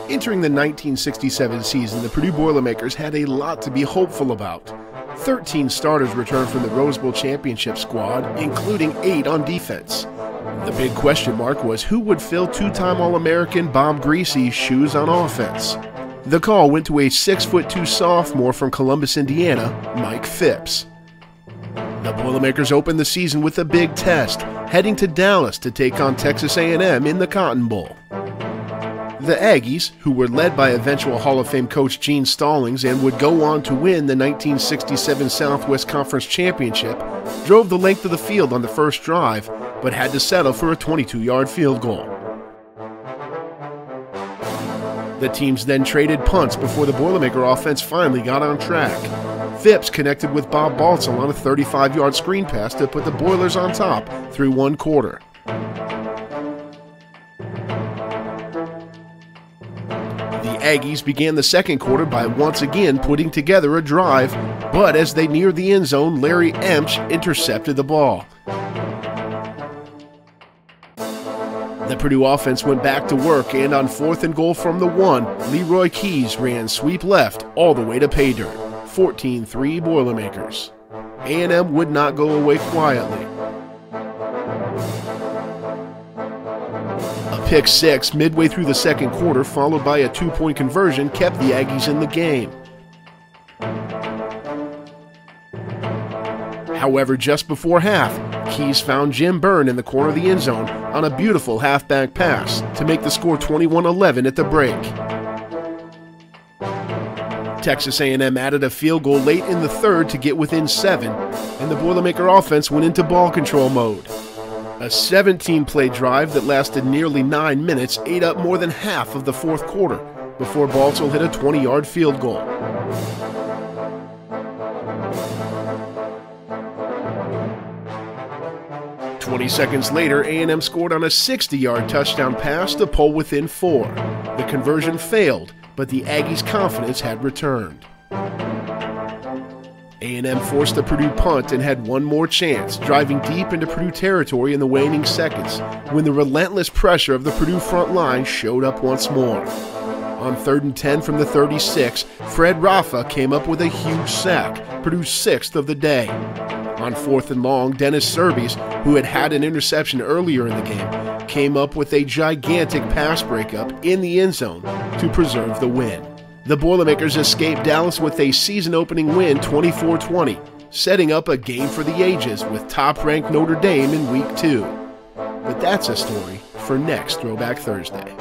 Entering the 1967 season, the Purdue Boilermakers had a lot to be hopeful about. 13 starters returned from the Rose Bowl championship squad, including 8 on defense. The big question mark was who would fill two-time All-American Bob Greasy's shoes on offense. The call went to a 6'2" sophomore from Columbus, Indiana, Mike Phipps. The Boilermakers opened the season with a big test, heading to Dallas to take on Texas A&M in the Cotton Bowl. The Aggies, who were led by eventual Hall of Fame coach Gene Stallings and would go on to win the 1967 Southwest Conference Championship, drove the length of the field on the first drive, but had to settle for a 22-yard field goal. The teams then traded punts before the Boilermaker offense finally got on track. Phipps connected with Bob Baltzell on a 35-yard screen pass to put the Boilers on top through one quarter. The Aggies began the second quarter by once again putting together a drive, but as they neared the end zone, Larry Emch intercepted the ball. The Purdue offense went back to work, and on 4th and goal from the 1, Leroy Keys ran sweep left all the way to pay dirt. 14-3 Boilermakers. A&M would not go away quietly. A pick six midway through the second quarter, followed by a 2-point conversion, kept the Aggies in the game. However, just before half, Keys found Jim Byrne in the corner of the end zone on a beautiful halfback pass to make the score 21-11 at the break. Texas A&M added a field goal late in the third to get within 7, and the Boilermaker offense went into ball control mode. A 17-play drive that lasted nearly 9 minutes ate up more than half of the fourth quarter before Baltzell hit a 20-yard field goal. Seconds later, A&M scored on a 60-yard touchdown pass to pull within 4. The conversion failed, but the Aggies' confidence had returned. A&M forced the Purdue punt and had one more chance, driving deep into Purdue territory in the waning seconds, when the relentless pressure of the Purdue front line showed up once more. On 3rd and 10 from the 36, Fred Rafa came up with a huge sack, Purdue's 6th of the day. On 4th and long, Dennis Serbies, who had had an interception earlier in the game, came up with a gigantic pass breakup in the end zone to preserve the win. The Boilermakers escaped Dallas with a season-opening win 24-20, setting up a game for the ages with top-ranked Notre Dame in Week 2. But that's a story for next Throwback Thursday.